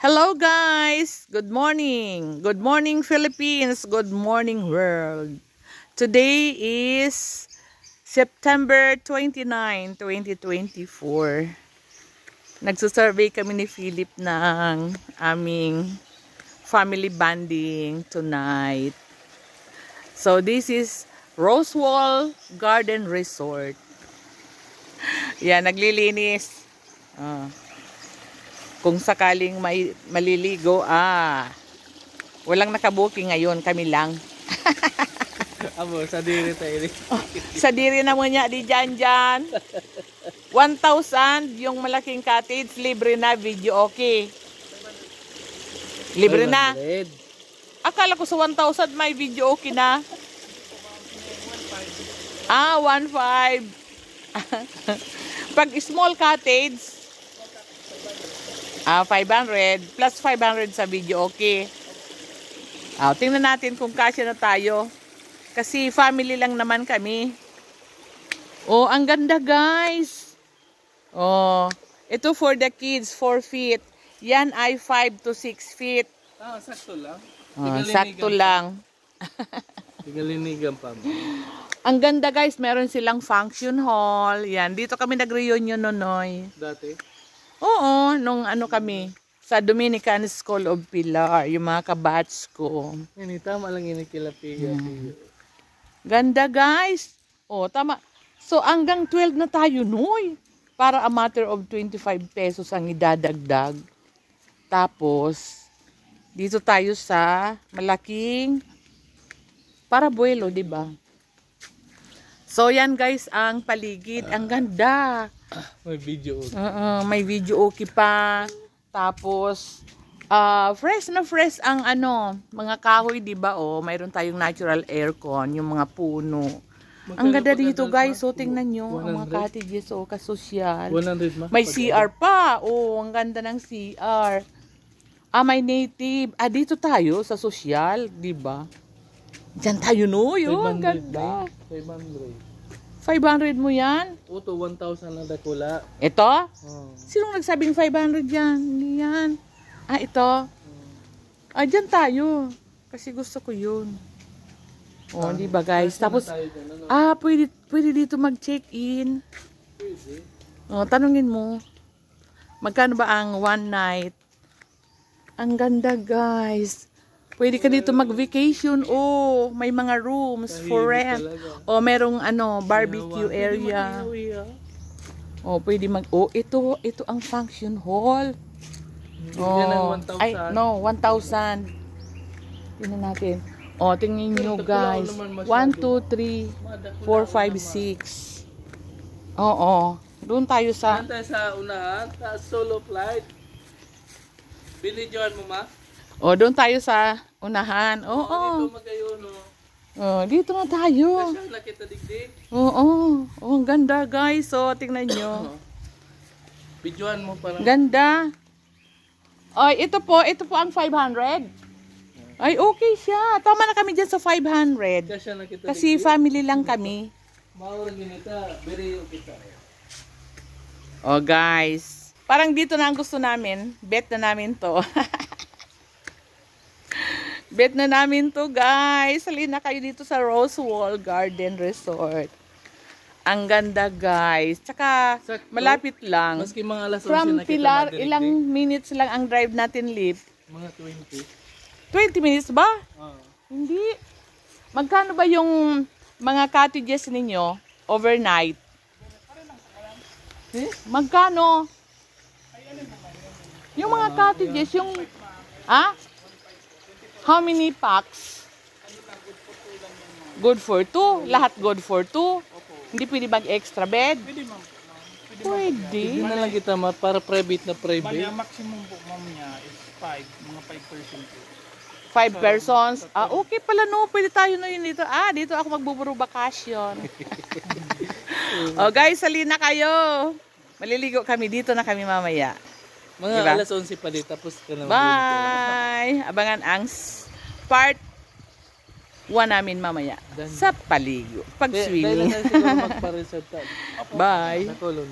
Hello guys! Good morning! Good morning Philippines! Good morning world! Today is September 29, 2024. Nagsusurvey kami ni Philip ng aming family bonding tonight. So this is Rosewall Garden Resort. Yan, naglilinis. Kung sakaling may maliligo, walang nakabuking ngayon, kami lang. Amo, sa diri tayo. Sa diri na mo niya, di dyan. 1,000 yung malaking cottage, libre na, video okay. Libre na. Akala ko sa 1,000 may video okay na. 1,500. Pag small cottage, 500 plus 500 sa video okay. Tingnan natin kung kasya na tayo. Kasi family lang naman kami. Ang ganda guys. Ito for the kids, 4 feet. Yan ay 5 to 6 feet. Sakto lang. Sakto lang. Tigalinigan pa mo. Ang ganda guys, meron silang function hall. Yan, dito kami nag-reunion nonoy. Dati? Oo, nung kami, sa Dominican School of Pilar, yung mga kabats ko. Yan, tama lang yun kilapiga. Ganda guys. Tama. So, hanggang 12 na tayo, noy. Para a matter of 25 pesos ang idadagdag. Tapos, dito tayo sa malaking parabuelo, di ba? So, yan guys, ang paligid. Ang ganda. May video okay. May video okay pa. Tapos, fresh na fresh ang mga kahoy, di ba? Mayroon tayong natural aircon, yung mga puno. Ang ganda dito guys. So, tingnan nyo. Ang mga cottages, kasosyal. 100 ma? May CR pa. Ang ganda ng CR. May native. Dito tayo sa social, di ba? Diyan tayo, no? Ang ganda. 500 mo yan? 1,000 na dakula. Ito? Sinong nagsabing 500 yan? Yan. Ito? Diyan tayo. Kasi gusto ko yun. Di ba guys? Tapos, pwede dito mag-check-in. Tanungin mo. Magkano ba ang one night? Ang ganda guys. Pwede ka dito mag-vacation. May mga rooms for rent. Merong barbecue area. Pwede ito ang function hall. 1,000. 1,000. Tingnan natin. Tingnan nyo guys. 1, 2, 3, 4, 5, 6. Doon tayo sa... Doon tayo sa unahan. Solo flight. Binidyoan mo ma? Doon tayo sa unahan. Dito magayon, dito na tayo. Kasi nakita digdig. Ang ganda guys. Tingnan nyo. Videoan mo parang. Ganda. Ito po ang 500. Ay, okay siya. Tama na kami dyan sa 500. Kasi family lang kami. Maurang ginita. Very okay tayo. Guys. Parang dito na ang gusto namin. Bet na namin to. Bet na namin to guys. Halina kayo dito sa Rosewall Garden Resort. Ang ganda guys. Tsaka malapit lang. Maski mga alas 11 from Pilar, ilang minutes lang ang drive natin live. Mga 20 minutes ba? Hindi. Magkano ba yung mga cottages ninyo overnight? Magkano? Yung mga cottages, yung... How many packs? Good for 2? Lahat good for 2? Hindi pwede mag-extra bed? Pwede. Hindi na lang kita para private na private. Ang maximum po ma'am niya is 5. Mga 5 persons. 5 persons? Okay pala no. Pwede tayo na yun dito. Dito ako magbuburo bakasyon. Guys, salina kayo. Maliligo kami. Dito na kami mamaya. Mga alas 11 pa dito. Tapos ka na. Bye! Abangan ang part 1 namin mamaya. Sa paligo. Pag-swimming. Dahil na siguro magpa-resort. Bye! Nakulong.